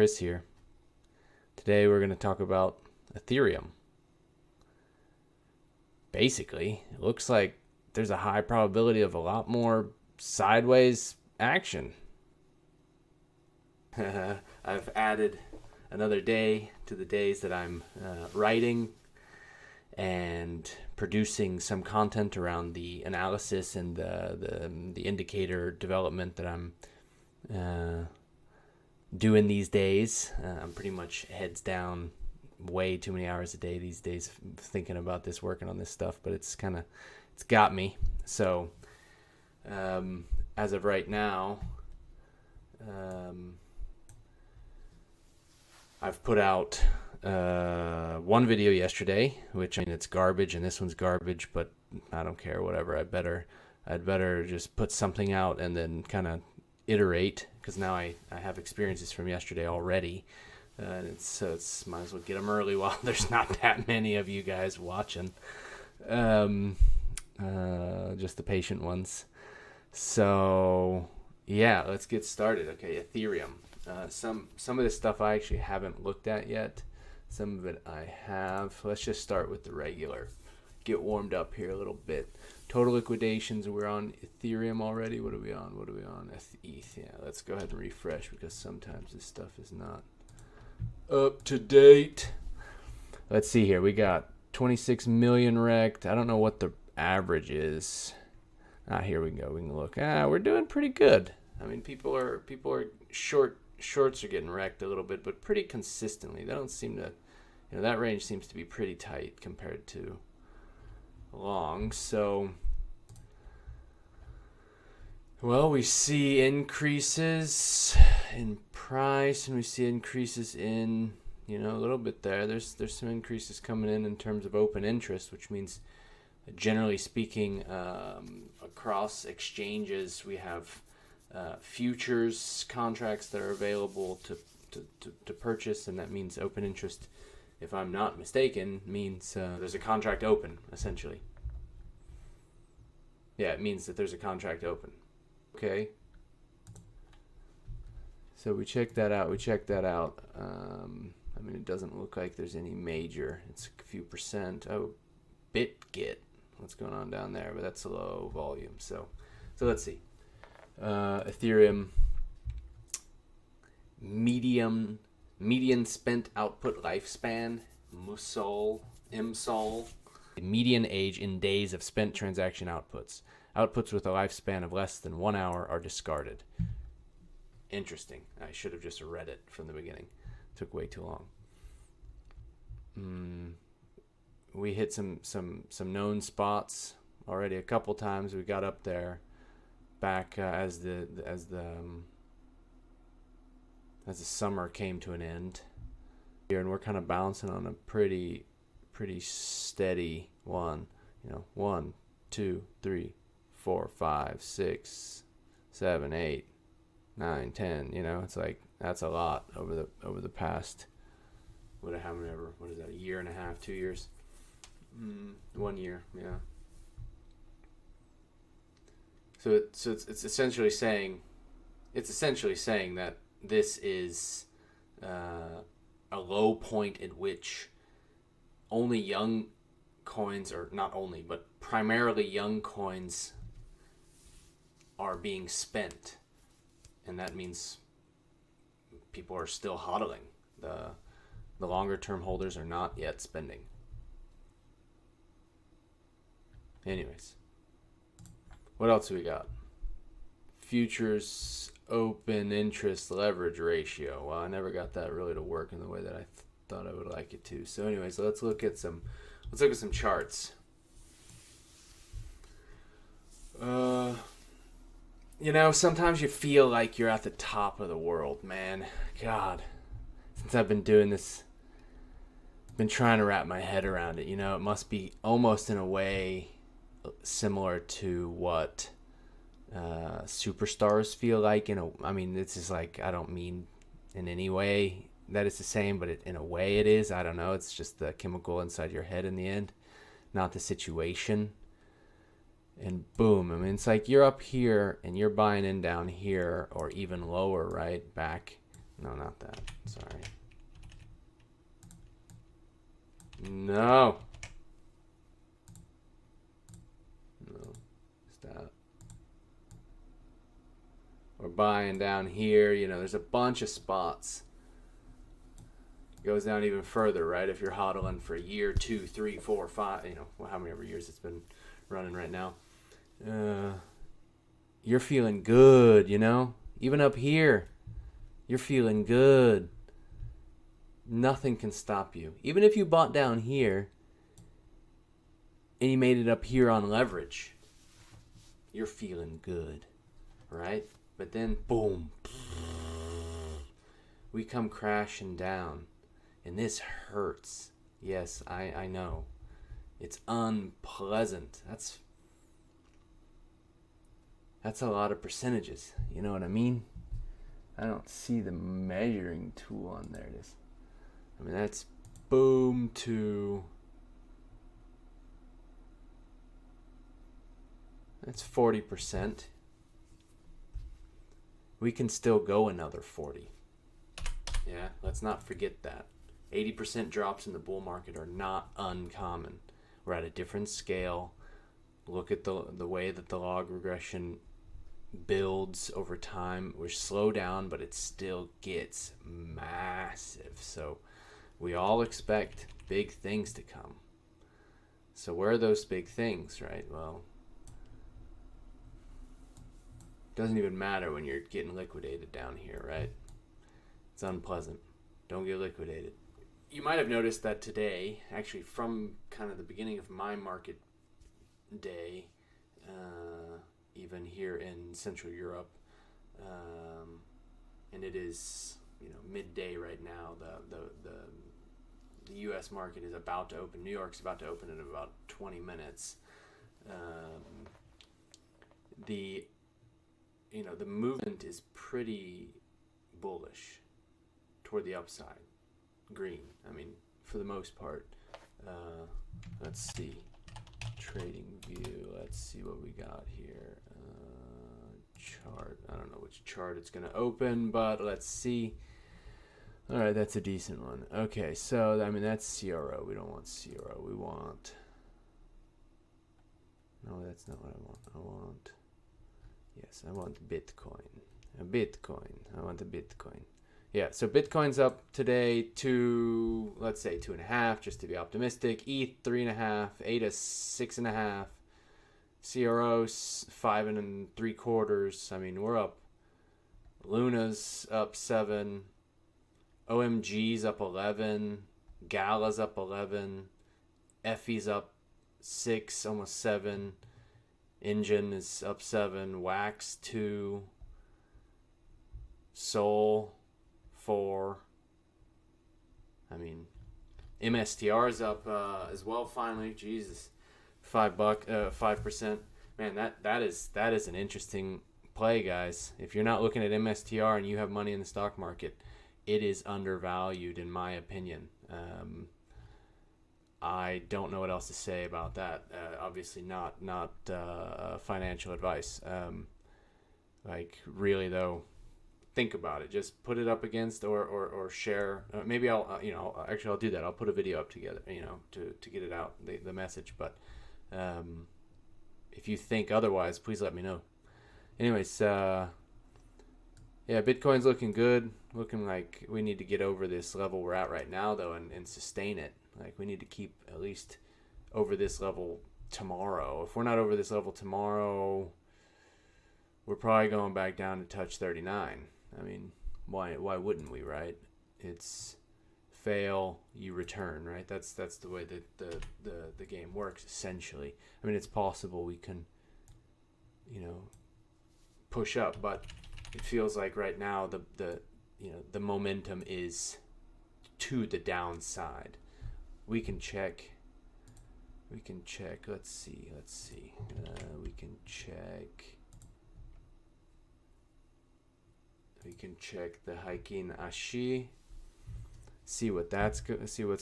Chris here. Today we're going to talk about Ethereum. Basically, it looks like there's a high probability of a lot more sideways action. I've added another day to the days that I'm writing and producing some content around the analysis and the indicator development that I'm doing these days. I'm pretty much heads down way too many hours a day these days thinking about this, working on this stuff, but it's got me. So as of right now, I've put out one video yesterday, which, I mean, it's garbage, and this one's garbage, but I don't care, whatever. I'd better just put something out and then kind of iterate, because now I have experiences from yesterday already, and it's might as well get them early while there's not that many of you guys watching, just the patient ones. So yeah, let's get started. Okay, Ethereum. Some of this stuff I actually haven't looked at yet. Some of it I have. Let's just start with the regular. Get warmed up here a little bit. Total liquidations. We're on Ethereum already. What are we on? ETH. Yeah, let's go ahead and refresh, because sometimes this stuff is not up to date. Let's see here. We got 26 million wrecked. I don't know what the average is. Here we go. We can look. We're doing pretty good. I mean, people are shorts are getting wrecked a little bit, but pretty consistently. They don't seem to, that range seems to be pretty tight compared to long. So, well, we see increases in price, and we see increases in, a little bit there. There's some increases coming in terms of open interest, which means, generally speaking, across exchanges, we have futures contracts that are available to purchase, and that means open interest, if I'm not mistaken, means there's a contract open, essentially. Yeah, it means that there's a contract open. Okay. So we check that out. I mean, it doesn't look like there's any major. It's a few percent. Oh, BitGet. What's going on down there? But that's a low volume. So let's see. Ethereum median spent output lifespan, MSOL. Median age in days of spent transaction outputs. Outputs with a lifespan of less than 1 hour are discarded. Interesting. I should have just read it from the beginning. It took way too long. We hit some known spots already a couple times. We got up there back as the summer came to an end here, and we're kind of bouncing on a pretty steady one. 1, 2, 3, 4, 5, 6, 7, 8, 9, 10. It's like that's a lot over the past what is that, a year and a half, 2 years, 1 year, yeah. So it's essentially saying that this is a low point at which only young coins, or not only, but primarily young coins, are being spent, and that means people are still hodling. The longer term holders are not yet spending. Anyways. What else do we got? Futures open interest leverage ratio. Well, I never got that really to work in the way that I thought I would like it to. So anyways, let's look at some charts. Sometimes you feel like you're at the top of the world, man. God, since I've been doing this, I've been trying to wrap my head around it. It must be almost in a way similar to what superstars feel like. I mean, this is like, I don't mean in any way that it's the same, but in a way it is. I don't know. It's just the chemical inside your head in the end, not the situation. And boom, I mean, it's like you're up here and you're buying in down here, or even lower, right? Back No, not that. Sorry. No. No. It's that. We're buying down here. You know, there's a bunch of spots. It goes down even further, right? If you're hodling for a year, 2, 3, 4, 5, you know, how many years it's been running right now. You're feeling good, you know? Even up here, you're feeling good. Nothing can stop you. Even if you bought down here and you made it up here on leverage, you're feeling good, right? But then, boom, we come crashing down. And this hurts. Yes, I know. It's unpleasant. That's a lot of percentages. You know what I mean? I don't see the measuring tool on there. I mean, that's boom to... That's 40%. We can still go another 40. Yeah, let's not forget that. 80% drops in the bull market are not uncommon. We're at a different scale. Look at the way that the log regression builds over time. We're slow down, but it still gets massive. So we all expect big things to come. So where are those big things, right? Well, it doesn't even matter when you're getting liquidated down here, right? It's unpleasant. Don't get liquidated. You might have noticed that today, actually from kind of the beginning of my market day, even here in Central Europe, and it is, you know, midday right now. The U.S. market is about to open. New York's about to open in about 20 minutes. The movement is pretty bullish toward the upside. Green, I mean, for the most part. Let's see. Trading view. Let's see what we got here. Chart. I don't know which chart it's going to open, but let's see. All right, that's a decent one. Okay, so, I mean, that's CRO. We don't want CRO. We want... No, that's not what I want. Yes, I want Bitcoin. I want a Bitcoin. Yeah, so Bitcoin's up today to, let's say, 2.5, just to be optimistic. ETH 3.5, ADA 6.5, CRO 5.75. I mean, we're up. Luna's up 7, OMG's up 11, Gala's up 11, Effie's up 6, almost 7. Engine is up 7, Wax 2, Sol 4. I mean, MSTR is up as well. Finally, Jesus, $5. Man, that is an interesting play, guys. If you're not looking at MSTR and you have money in the stock market, it is undervalued, in my opinion. I don't know what else to say about that. Obviously, not financial advice. Like, really though, think about it. Just put it up against or share. Maybe I'll do that. I'll put a video up together, to get it out, the message. But if you think otherwise, please let me know. Anyways, yeah, Bitcoin's looking good. Looking like we need to get over this level we're at right now, though, and sustain it. Like, we need to keep at least over this level tomorrow. If we're not over this level tomorrow, we're probably going back down to touch 39. I mean, why wouldn't we, right? It's fail, you return, right? That's the way that the game works, essentially. I mean, it's possible we can, push up, but it feels like right now the momentum is to the downside. We can check. Let's see. We can check the Heikin Ashi. See what's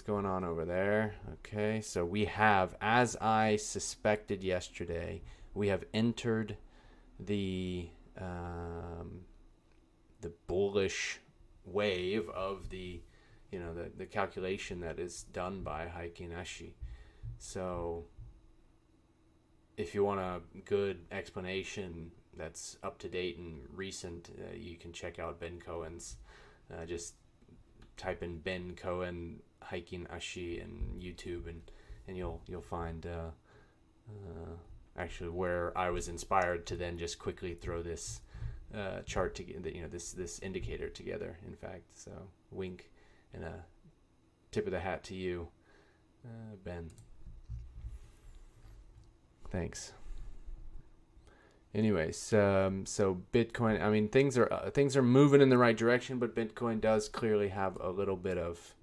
going on over there. Okay, so we have, as I suspected yesterday, we have entered the bullish wave of the, the calculation that is done by Heike and Ashi. So if you want a good explanation that's up to date and recent, you can check out Ben Cohen's. Just type in Ben Cohen Hiking Ashi in YouTube, and you'll find actually where I was inspired to then just quickly throw this chart together, this indicator together. In fact, so wink and a tip of the hat to you, Ben. Thanks. Anyways, so Bitcoin, I mean, things are moving in the right direction, but Bitcoin does clearly have a little bit of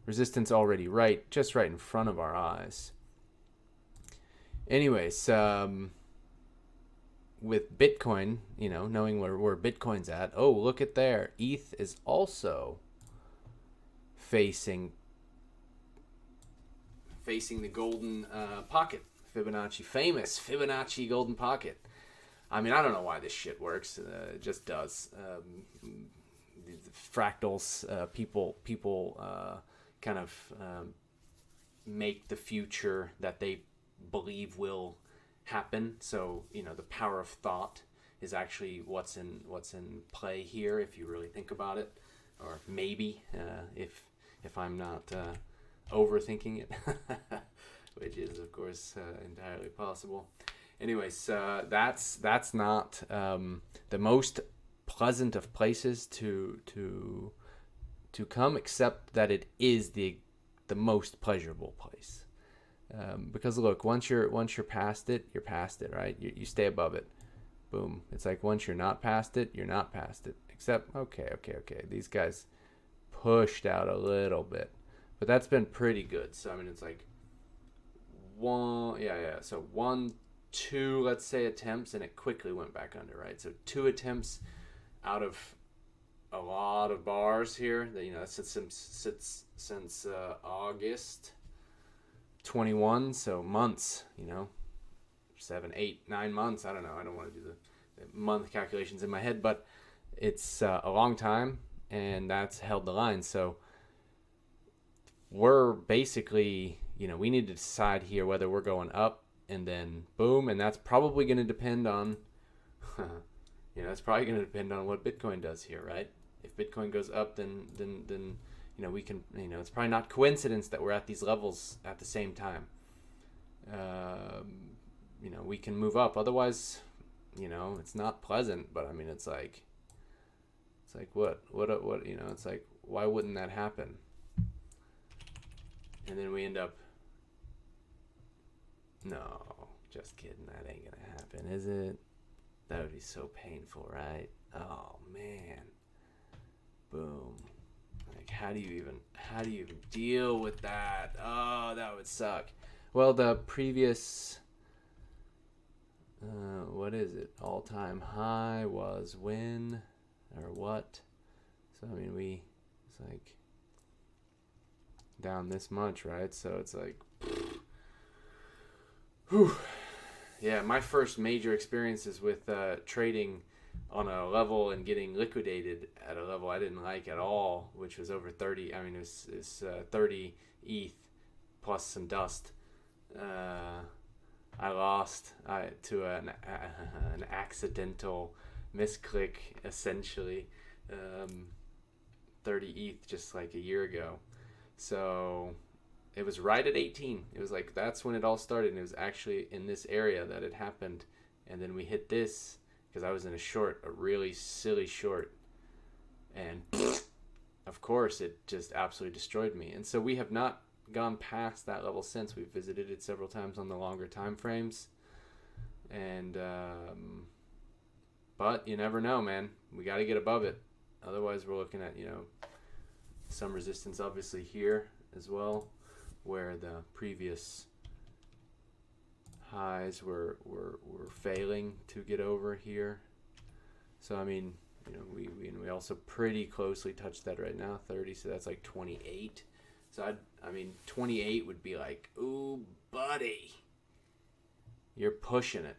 resistance already just right in front of our eyes. Anyways, with Bitcoin, knowing where Bitcoin's at, oh, look at there. ETH is also facing the golden pocket, famous Fibonacci golden pocket. I mean, I don't know why this shit works. It just does. The fractals, people kind of make the future that they believe will happen. So, the power of thought is actually what's in play here, if you really think about it, or maybe if I'm not overthinking it, which is of course entirely possible. Anyways, that's not the most pleasant of places to come, except that it is the most pleasurable place. Because look, once you're past it, you're past it, right? You stay above it. Boom. It's like once you're not past it, you're not past it. Except okay. These guys pushed out a little bit, but that's been pretty good. So I mean, it's like So 1, 2, let's say, attempts, and it quickly went back under, right? So 2 attempts out of a lot of bars here. That since August 21, so months. 7, 8, 9 months. I don't know. I don't want to do the month calculations in my head, but it's a long time, and that's held the line. So we're basically, we need to decide here whether we're going up and then boom, and that's probably going to depend on, it's probably going to depend on what Bitcoin does here, right? If Bitcoin goes up, then we can, it's probably not coincidence that we're at these levels at the same time. We can move up. Otherwise, it's not pleasant. But I mean, it's like what? It's like, why wouldn't that happen? And then we end up. No, just kidding. That ain't gonna happen, is it? That would be so painful, right? Oh man. Boom. Like, how do you even deal with that? Oh, that would suck. Well, the previous, what is it? All-time high was when, or what? So I mean, it's like down this much, right? So it's like, whew. Yeah, my first major experiences with trading on a level and getting liquidated at a level I didn't like at all, which was over 30. I mean, it's 30 ETH plus some dust. I lost to an accidental misclick, essentially. 30 ETH just like a year ago. So it was right at 18. It was like, that's when it all started, and it was actually in this area that it happened. And then we hit this because I was in a really silly short, and of course it just absolutely destroyed me. And so we have not gone past that level since. We've visited it several times on the longer time frames, and but you never know, man. We got to get above it. Otherwise we're looking at some resistance obviously here as well, where the previous highs were failing to get over here. So I mean, we also pretty closely touched that right now, 30. So that's like 28. So I mean 28 would be like, ooh, buddy, you're pushing it.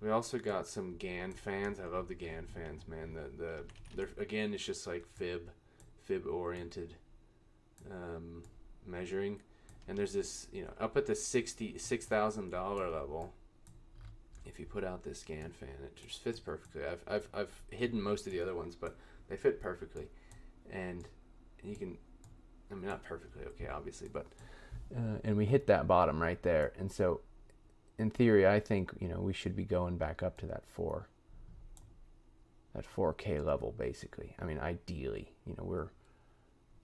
We also got some GAN fans. I love the GAN fans, man. They're again, it's just like fib oriented measuring. And there's this, up at the $6,000 level. If you put out this GAN fan, it just fits perfectly. I've hidden most of the other ones, but they fit perfectly, and you can, I mean, not perfectly, okay, obviously, but and we hit that bottom right there, and so in theory, I think we should be going back up to that 4K level, basically. I mean, ideally,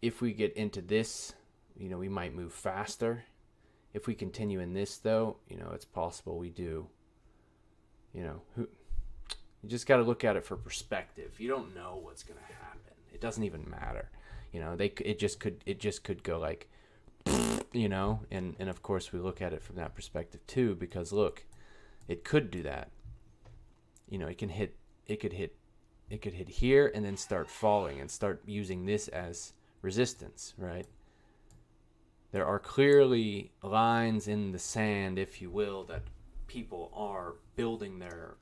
if we get into this, we might move faster. If we continue in this, though, it's possible we do. You just got to look at it for perspective. You don't know what's going to happen. It doesn't even matter. It just could go like, and of course we look at it from that perspective too, because look, it could do that. It could hit here and then start falling and start using this as resistance, right? There are clearly lines in the sand, if you will, that people are building their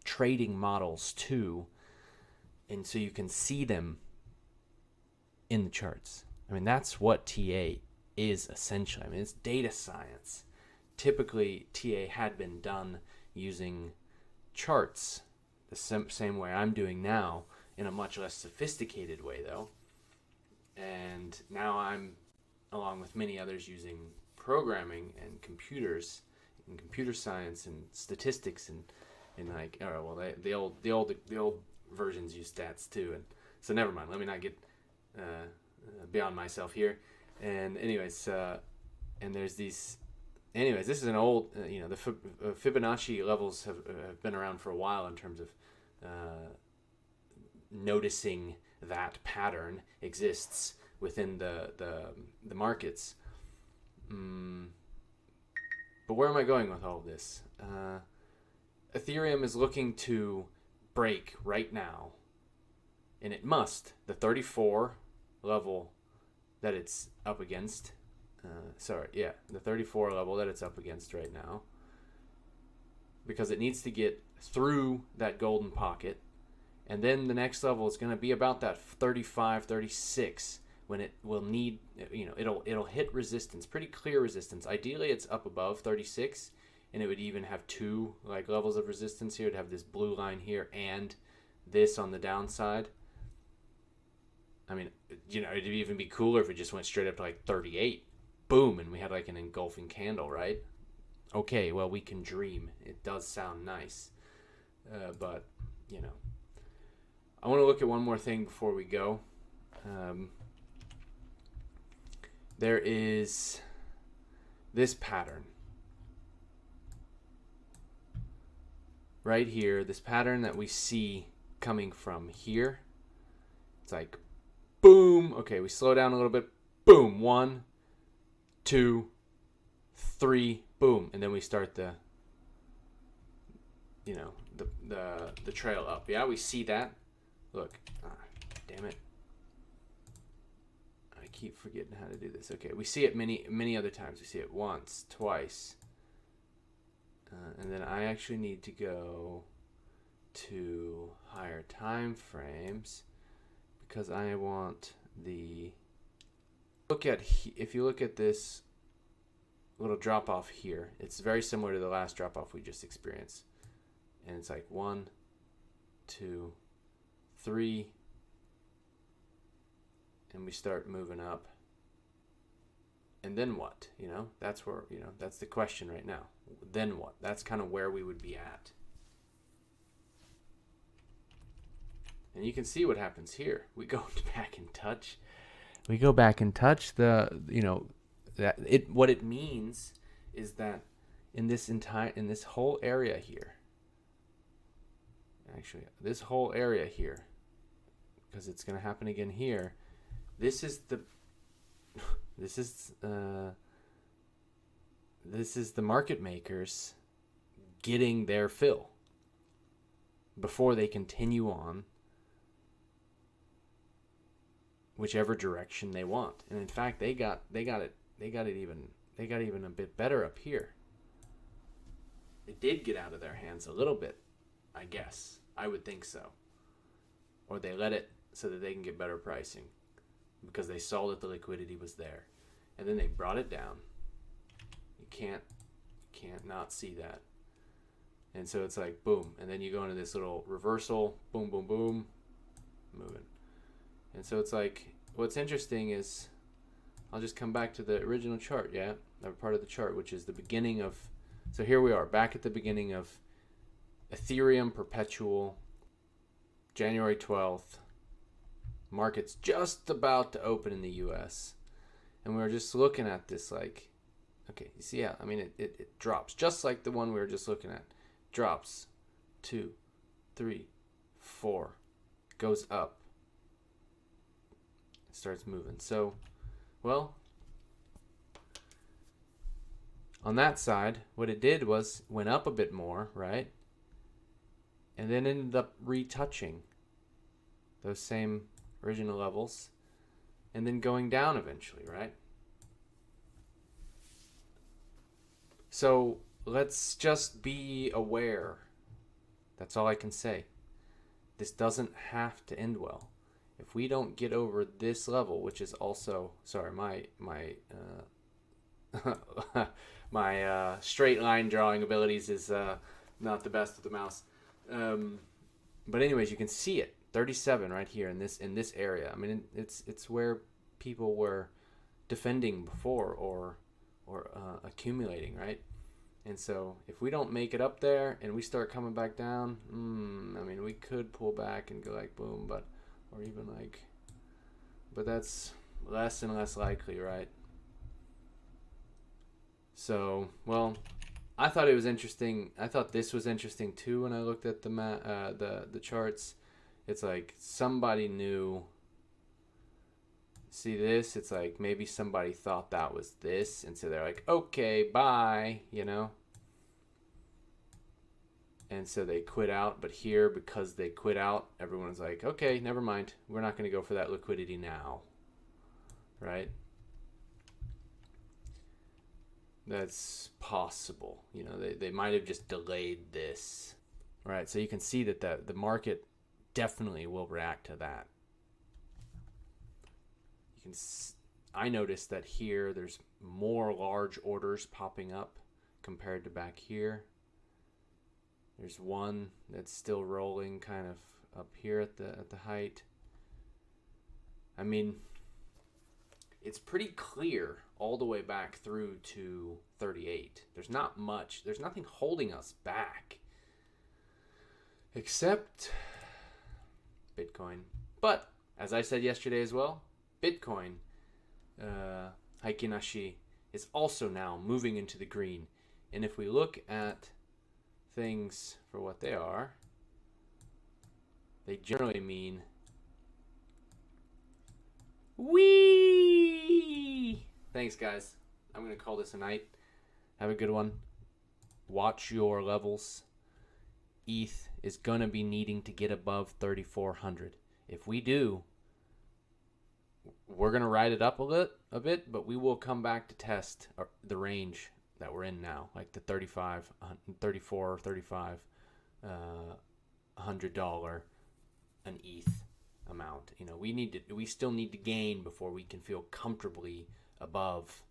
trading models to, and so you can see them in the charts. I mean, that's what TA is essentially. I mean, it's data science. Typically, TA had been done using charts, the same way I'm doing now, in a much less sophisticated way, though. And now I'm, along with many others, using programming and computers and computer science and statistics and like, all right, well, the old versions use stats too, and so never mind. Let me not get beyond myself here. And anyways, and there's these. Anyways, this is an old. The Fibonacci levels have been around for a while in terms of noticing that pattern exists within the markets. But where am I going with all of this? Ethereum is looking to break right now, and it must, the 34 level that it's up against. The 34 level that it's up against right now, because it needs to get through that golden pocket, and then the next level is going to be about that 35, 36, when it will need, it'll hit resistance, pretty clear resistance. Ideally, it's up above 36, and it would even have two like levels of resistance here. It'd have this blue line here and this on the downside. I mean, it'd even be cooler if it just went straight up to like 38. Boom, and we had like an engulfing candle, right? Okay, well, we can dream. It does sound nice. But, I want to look at one more thing before we go. There is this pattern right here, this pattern that we see coming from here. It's like, boom. Okay, we slow down a little bit. Boom. 1, 2, 3, boom, and then we start the trail up. Yeah, we see that. Look, damn it, I keep forgetting how to do this. Okay, we see it many other times. We see it once, twice, and then I actually need to go to higher time frames because I want the if you look at this little drop off here, it's very similar to the last drop off we just experienced, and it's like 1, 2, 3, and we start moving up, and then what? That's where that's the question right now. Then what? That's kind of where we would be at, and you can see what happens here. We go back in touch. What it means is that in this whole area here, actually this whole area here, because it's going to happen again here, this is the market makers getting their fill before they continue on whichever direction they want. And in fact, they got it even a bit better up here. it did get out of their hands a little bit, I guess. I would think so. Or they let it so that they can get better pricing because they saw that the liquidity was there. And then they brought it down. You can't not see that. And so it's like, boom. And then you go into this little reversal, boom, boom, boom, moving. And so it's like, what's interesting is, I'll just come back to the original chart, yeah? Or part of the chart, which is the beginning of, so here we are, back at the beginning of Ethereum perpetual, January 12th. Market's just about to open in the US. And we were just looking at this like, okay, you see how, I mean, it drops, just like the one we were just looking at. Drops, 2, 3, 4, goes up. It starts moving. So, well, on that side, what it did was went up a bit more, right? And then ended up retouching those same original levels and then going down eventually, right? So let's just be aware. That's all I can say. This doesn't have to end well. If we don't get over this level, which is also, sorry, my my straight line drawing abilities is not the best with the mouse. But anyways, you can see it, 37 right here in this area. I mean, it's where people were defending before or accumulating, right? And so if we don't make it up there and we start coming back down, I mean, we could pull back and go like boom, or even like, but that's less and less likely, right? So, well, I thought it was interesting. I thought this was interesting too when I looked at the charts. It's like somebody knew. See this? It's like maybe somebody thought that was this, and so they're like, okay, bye, you know? And so they quit out, but here, because they quit out, everyone's like, okay, never mind. We're not going to go for that liquidity now, right? That's possible. You know, they might have just delayed this, right? So you can see that the market definitely will react to that. I noticed that here there's more large orders popping up compared to back here. There's one that's still rolling kind of up here at the height. I mean, it's pretty clear all the way back through to 38. There's not much. There's nothing holding us back except Bitcoin. But as I said yesterday as well, Bitcoin, Haikinashi, is also now moving into the green. And if we look at things for what they are, they generally mean wee. Thanks, guys. I'm going to call this a night. Have a good one. Watch your levels. ETH is going to be needing to get above 3,400. If we do, we're going to ride it up a bit, but we will come back to test the range that we're in now, like the $34, $35, $100 an ETH amount. You know, we still need to gain before we can feel comfortably above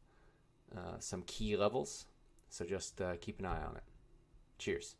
some key levels. So just keep an eye on it. Cheers.